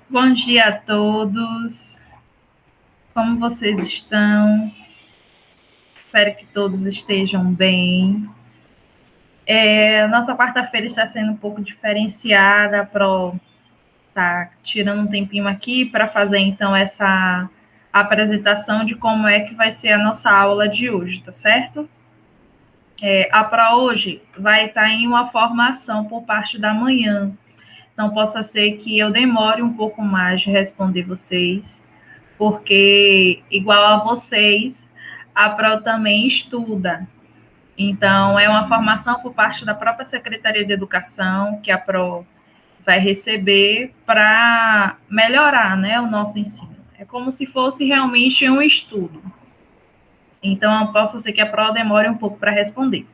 Bom dia a todos. Como vocês estão? Espero que todos estejam bem. Nossa quarta-feira está sendo um pouco diferenciada. Tá tirando um tempinho aqui para fazer então essa apresentação de como é que vai ser a nossa aula de hoje, tá certo? A Pro hoje vai estar em uma formação por parte da manhã. Então, possa ser que eu demore um pouco mais de responder vocês, porque, igual a vocês, a PRO também estuda. Então, é uma formação por parte da própria Secretaria de Educação que a PRO vai receber para melhorar, né, o nosso ensino. É como se fosse realmente um estudo. Então, possa ser que a PRO demore um pouco para responder.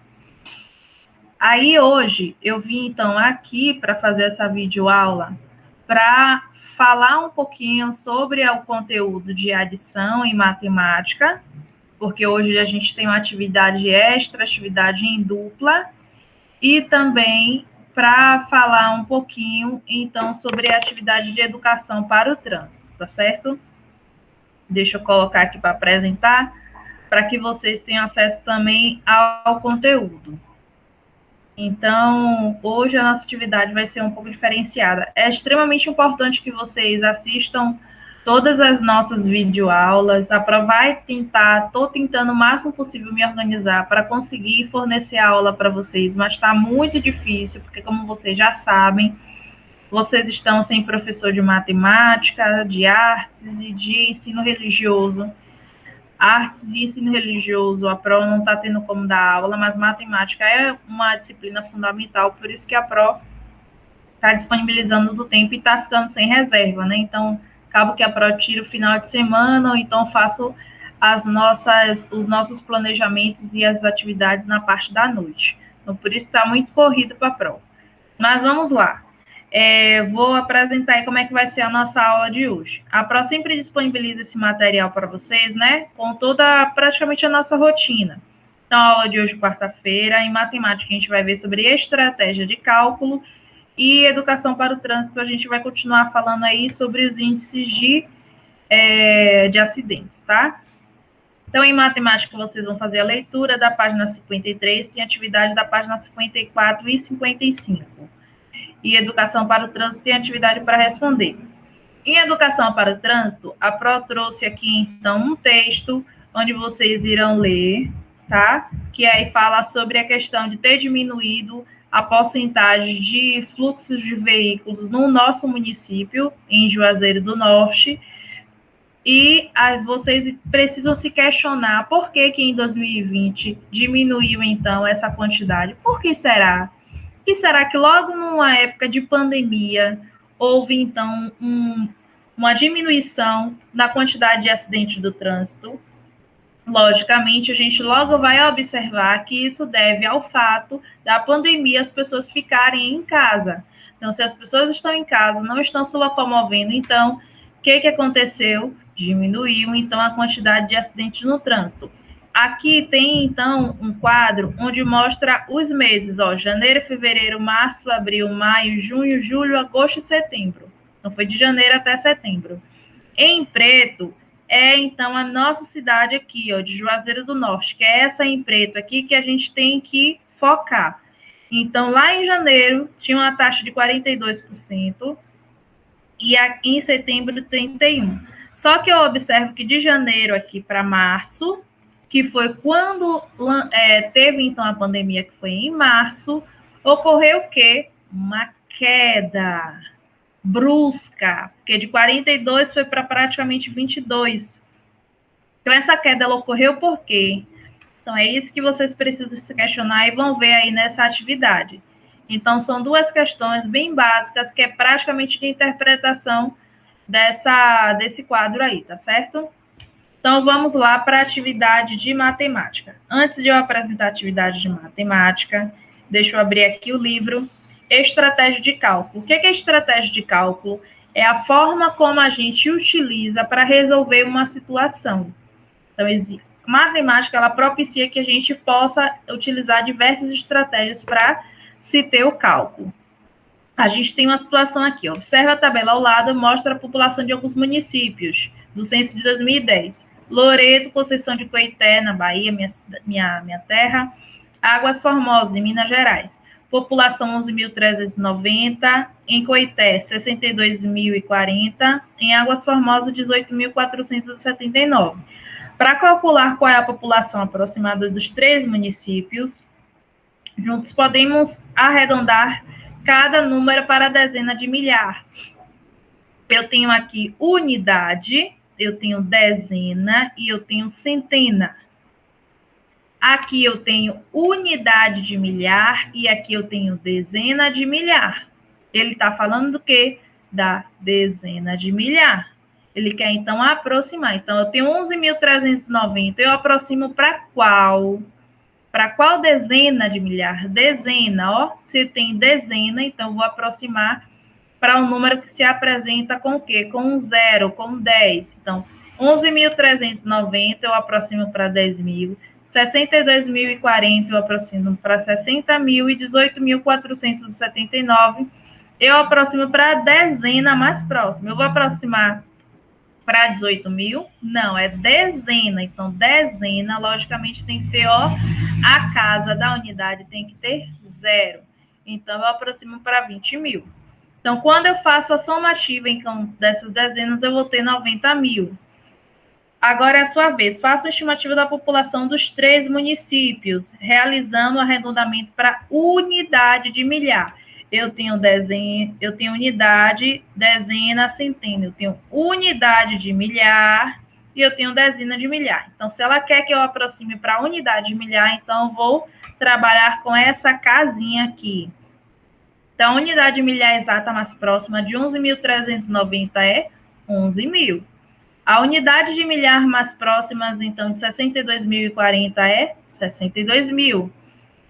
Aí, hoje, eu vim, então, aqui para fazer essa videoaula para falar um pouquinho sobre o conteúdo de adição em matemática, porque hoje a gente tem uma atividade extra, atividade em dupla, e também para falar um pouquinho, então, sobre a atividade de educação para o trânsito, tá certo? Deixa eu colocar aqui para apresentar, para que vocês tenham acesso também ao conteúdo. Então, hoje a nossa atividade vai ser um pouco diferenciada. É extremamente importante que vocês assistam todas as nossas videoaulas. A Pro vai tentar, estou tentando o máximo possível me organizar para conseguir fornecer a aula para vocês, mas está muito difícil, porque como vocês já sabem, vocês estão sem professor de matemática, de artes e de ensino religioso. Artes e ensino religioso, a PRO não está tendo como dar aula, mas matemática é uma disciplina fundamental, por isso que a PRO está disponibilizando do tempo e está ficando sem reserva, né? Então, acabo que a PRO tira o final de semana, ou então faço os nossos planejamentos e as atividades na parte da noite. Então, por isso está muito corrido para a PRO. Mas vamos lá. Vou apresentar aí como é que vai ser a nossa aula de hoje. A Pro sempre disponibiliza esse material para vocês, né? Com toda, praticamente, a nossa rotina. Então, a aula de hoje, quarta-feira, em matemática, a gente vai ver sobre estratégia de cálculo e educação para o trânsito, a gente vai continuar falando aí sobre os índices de acidentes, tá? Então, em matemática, vocês vão fazer a leitura da página 53, tem atividade da página 54 e 55. E educação para o trânsito tem atividade para responder. Em educação para o trânsito, a Pro trouxe aqui, então, um texto onde vocês irão ler, tá? Que aí fala sobre a questão de ter diminuído a porcentagem de fluxos de veículos no nosso município, em Juazeiro do Norte, e vocês precisam se questionar por que em 2020 diminuiu, então, essa quantidade. Por que será? E será que logo numa época de pandemia houve, então, uma diminuição na quantidade de acidentes do trânsito? Logicamente, a gente logo vai observar que isso deve ao fato da pandemia as pessoas ficarem em casa. Então, se as pessoas estão em casa, não estão se locomovendo, então, o que aconteceu? Diminuiu, então, a quantidade de acidentes no trânsito. Aqui tem, então, um quadro onde mostra os meses, ó, janeiro, fevereiro, março, abril, maio, junho, julho, agosto e setembro. Então, foi de janeiro até setembro. Em preto, então, a nossa cidade aqui, ó, de Juazeiro do Norte, que é essa em preto aqui que a gente tem que focar. Então, lá em janeiro, tinha uma taxa de 42%, e em setembro, 31%. Só que eu observo que de janeiro aqui para março, que foi quando teve, então, a pandemia, que foi em março, ocorreu o quê? Uma queda brusca, porque de 42 foi para praticamente 22. Então, essa queda ela ocorreu por quê? Então, é isso que vocês precisam se questionar e vão ver aí nessa atividade. Então, são duas questões bem básicas, que é praticamente de interpretação desse quadro aí, tá certo? Então, vamos lá para a atividade de matemática. Antes de eu apresentar a atividade de matemática, deixa eu abrir aqui o livro Estratégia de Cálculo. O que é estratégia de cálculo? É a forma como a gente utiliza para resolver uma situação. Então, a matemática, ela propicia que a gente possa utilizar diversas estratégias para se ter o cálculo. A gente tem uma situação aqui, ó. Observa a tabela ao lado, mostra a população de alguns municípios do censo de 2010. Loreto, Conceição de Coité, na Bahia, minha terra. Águas Formosas, em Minas Gerais. População 11.390. Em Coité, 62.040. Em Águas Formosas, 18.479. Para calcular qual é a população aproximada dos 3 municípios, juntos podemos arredondar cada número para a dezena de milhar. Eu tenho aqui unidade, eu tenho dezena e eu tenho centena. Aqui eu tenho unidade de milhar e aqui eu tenho dezena de milhar. Ele está falando do quê? Da dezena de milhar. Ele quer, então, aproximar. Então, eu tenho 11.390. Eu aproximo para qual? Para qual dezena de milhar? Dezena, ó. Se tem dezena, então eu vou aproximar para um número que se apresenta com o quê? Com um zero, com 10. Então, 11.390 eu aproximo para 10.000. 62.040 eu aproximo para 60.000 e 18.479 eu aproximo para a dezena mais próxima. Eu vou aproximar para 18.000? Não, é dezena. Então, dezena, logicamente, tem que ter, ó, a casa da unidade tem que ter 0. Então, eu aproximo para 20.000. Então, quando eu faço a somativa então, dessas dezenas, eu vou ter 90.000. Agora é a sua vez. Faça a estimativa da população dos 3 municípios, realizando o arredondamento para unidade de milhar. Eu tenho dezena, eu tenho unidade, dezena, centena. Eu tenho unidade de milhar e eu tenho dezena de milhar. Então, se ela quer que eu aproxime para a unidade de milhar, então eu vou trabalhar com essa casinha aqui. Então, a unidade de milhar exata mais próxima de 11.390 é 11.000. A unidade de milhar mais próximas, então, de 62.040 é 62.000.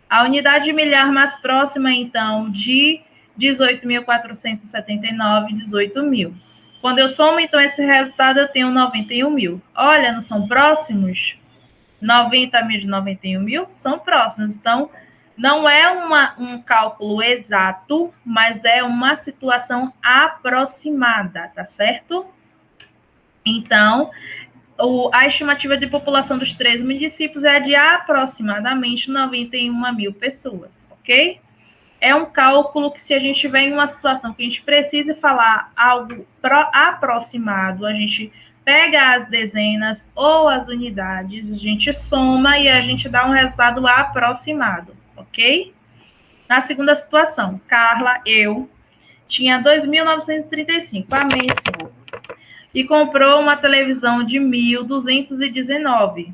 A unidade de milhar mais próxima, então, de 18.479, 18.000. Quando eu somo, então, esse resultado, eu tenho 91.000. Olha, não são próximos? 90.000 de 91.000 são próximos. Então, não é um cálculo exato, mas é uma situação aproximada, tá certo? Então, a estimativa de população dos 3 municípios é de aproximadamente 91.000 pessoas, ok? É um cálculo que, se a gente tiver em uma situação que a gente precise falar algo aproximado, a gente pega as dezenas ou as unidades, a gente soma e a gente dá um resultado aproximado, ok? Na segunda situação, Carla, eu tinha 2.935, amei esse rolo, e comprou uma televisão de 1.219.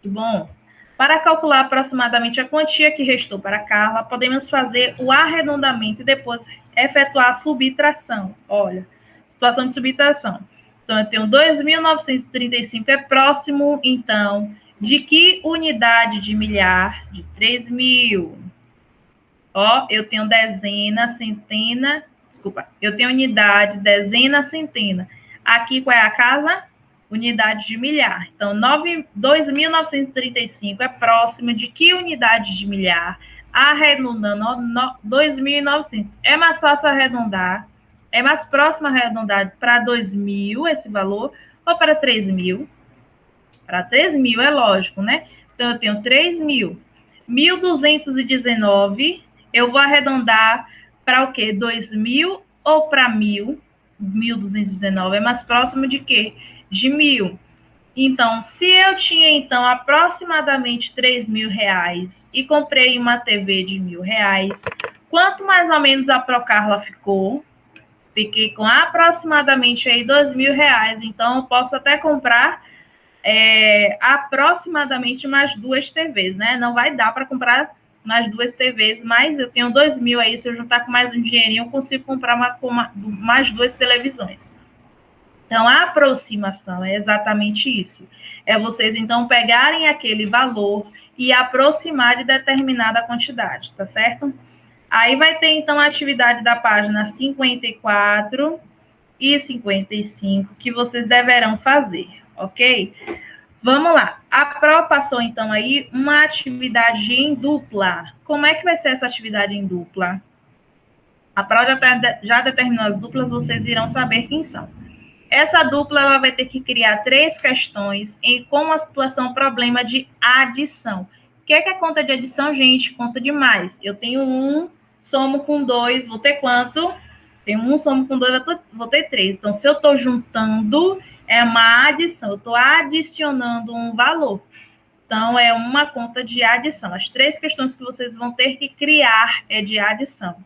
Bom, para calcular aproximadamente a quantia que restou para Carla, podemos fazer o arredondamento e depois efetuar a subtração. Olha, situação de subtração. Então, eu tenho 2.935 é próximo, então, de que unidade de milhar? De 3.000. Ó, eu tenho dezena, centena, desculpa, eu tenho unidade, dezena, centena. Aqui, qual é a casa? Unidade de milhar. Então, 2.935 é próximo de que unidade de milhar? Arredondando, 2.900. É mais fácil arredondar, é mais próximo arredondar para 2.000 esse valor ou para 3.000? Para 3.000 é lógico, né? Então, eu tenho 3.000. 1.219, eu vou arredondar para o quê? 2.000 ou para 1.000? 1.219 é mais próximo de quê? De 1.000. Então, se eu tinha, então, aproximadamente 3.000 reais e comprei uma TV de 1.000 reais, quanto mais ou menos a Procarla ficou? Fiquei com aproximadamente aí 2.000 reais. Então, eu posso até comprar aproximadamente mais 2 TVs, né? Não vai dar para comprar mais 2 TVs, mas eu tenho 2.000 aí, se eu juntar com mais um dinheirinho, eu consigo comprar mais 2 televisões. Então, a aproximação é exatamente isso. É vocês, então, pegarem aquele valor e aproximar de determinada quantidade, tá certo? Aí vai ter, então, a atividade da página 54 e 55 que vocês deverão fazer, ok? Vamos lá. A Pro passou, então, aí uma atividade em dupla. Como é que vai ser essa atividade em dupla? A prova já determinou as duplas, vocês irão saber quem são. Essa dupla ela vai ter que criar 3 questões com a situação problema de adição. O que é a conta de adição, gente? Conta de mais. Eu tenho 1, somo com 2, vou ter quanto? Tenho 1, somo com 2, vou ter 3. Então, se eu estou juntando, é uma adição. Eu estou adicionando um valor. Então, é uma conta de adição. As 3 questões que vocês vão ter que criar é de adição.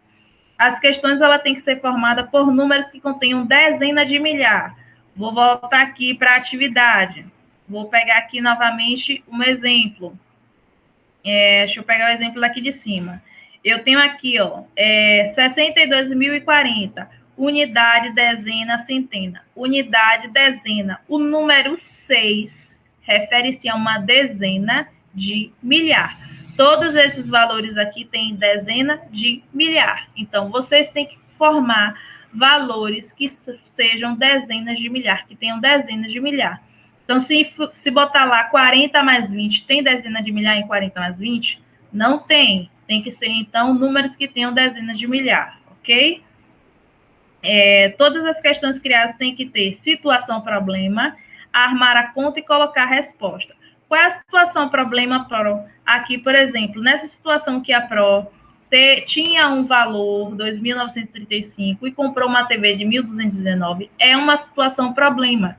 As questões ela tem que ser formada por números que contenham dezena de milhar. Vou voltar aqui para a atividade. Vou pegar aqui novamente um exemplo. Deixa eu pegar o exemplo daqui de cima. Eu tenho aqui, 62.040. Unidade, dezena, centena. Unidade, dezena. O número 6 refere-se a uma dezena de milhar. Todos esses valores aqui têm dezena de milhar. Então, vocês têm que formar valores que sejam dezenas de milhar, que tenham dezenas de milhar. Então, se botar lá 40 mais 20, tem dezena de milhar em 40 mais 20? Não tem. Tem que ser, então, números que tenham dezenas de milhar, ok? Todas as questões criadas têm que ter situação, problema, armar a conta e colocar a resposta. Qual é a situação, problema, PRO? Aqui, por exemplo, nessa situação que a PRO tinha um valor, 2.935, e comprou uma TV de 1.219, é uma situação, problema.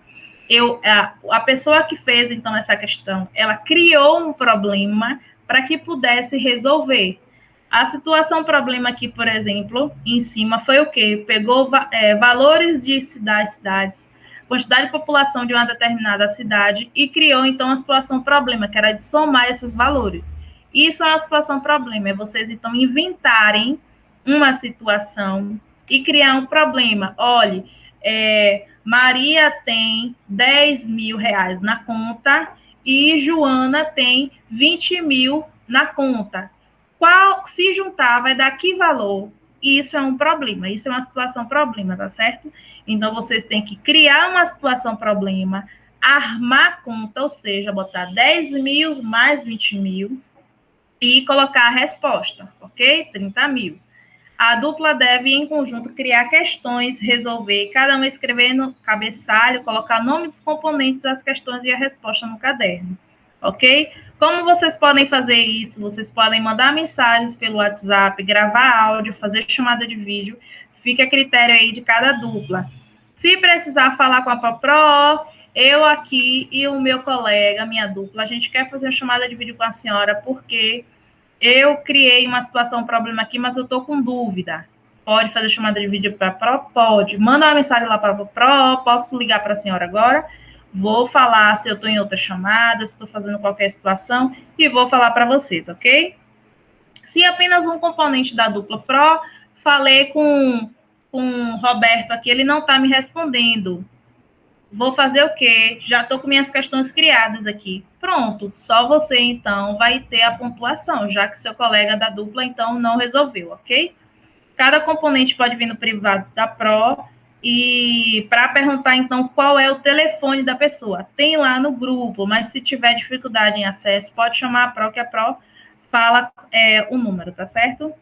A pessoa que fez, então, essa questão, ela criou um problema para que pudesse resolver. A situação problema aqui, por exemplo, em cima foi o quê? Pegou valores de cidades, quantidade de população de uma determinada cidade e criou, então, a situação problema, que era de somar esses valores. Isso é uma situação problema, é vocês, então, inventarem uma situação e criar um problema. Olhe, Maria tem 10 mil reais na conta e Joana tem 20 mil na conta. Se juntar, vai dar que valor? E isso é um problema, isso é uma situação problema, tá certo? Então, vocês têm que criar uma situação problema, armar a conta, ou seja, botar 10 mil mais 20 mil e colocar a resposta, ok? 30 mil. A dupla deve, em conjunto, criar questões, resolver, cada um escrever no cabeçalho, colocar nome dos componentes, as questões e a resposta no caderno, ok? Como vocês podem fazer isso? Vocês podem mandar mensagens pelo WhatsApp, gravar áudio, fazer chamada de vídeo, fica a critério aí de cada dupla. Se precisar falar com a PRO, eu aqui e o meu colega, minha dupla, a gente quer fazer uma chamada de vídeo com a senhora, porque eu criei uma situação, um problema aqui, mas eu estou com dúvida. Pode fazer chamada de vídeo para a PRO? Pode. Manda uma mensagem lá para a PRO, posso ligar para a senhora agora? Vou falar se eu estou em outra chamada, se estou fazendo qualquer situação, e vou falar para vocês, ok? Se apenas um componente da dupla PRO, falei com o Roberto aqui, ele não está me respondendo. Vou fazer o quê? Já estou com minhas questões criadas aqui. Pronto, só você, então, vai ter a pontuação, já que seu colega da dupla, então, não resolveu, ok? Cada componente pode vir no privado da PRO e para perguntar, então, qual é o telefone da pessoa. Tem lá no grupo, mas se tiver dificuldade em acesso, pode chamar a PRO, que a PRO fala o número, tá certo?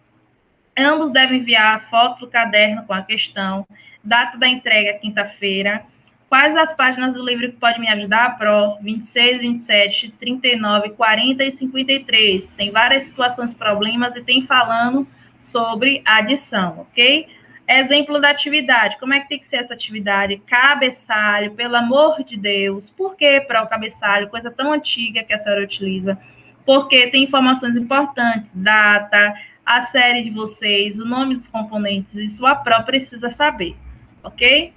Ambos devem enviar foto do caderno com a questão, data da entrega, quinta-feira. Quais as páginas do livro que pode me ajudar? PRO 26, 27, 39, 40 e 53. Tem várias situações, problemas e tem falando sobre adição, ok? Exemplo da atividade. Como é que tem que ser essa atividade? Cabeçalho, pelo amor de Deus. Por que PRO cabeçalho? Coisa tão antiga que a senhora utiliza. Porque tem informações importantes, data, a série de vocês, o nome dos componentes, isso a PRO precisa saber, ok?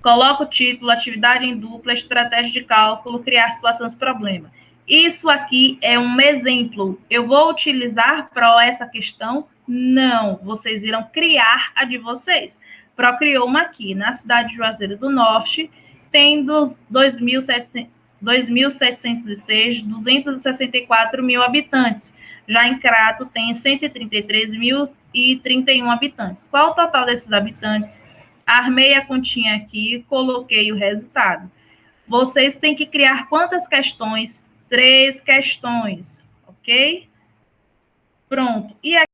Coloca o título, atividade em dupla, estratégia de cálculo, criar situações, problema. Isso aqui é um exemplo. Eu vou utilizar PRO essa questão? Não. Vocês irão criar a de vocês. PRO criou uma aqui, na cidade de Juazeiro do Norte, tem dos 2.706, 264 mil habitantes. Já em Crato tem 133.031 habitantes. Qual o total desses habitantes? Armei a continha aqui, coloquei o resultado. Vocês têm que criar quantas questões? 3 questões, ok? Pronto. E aqui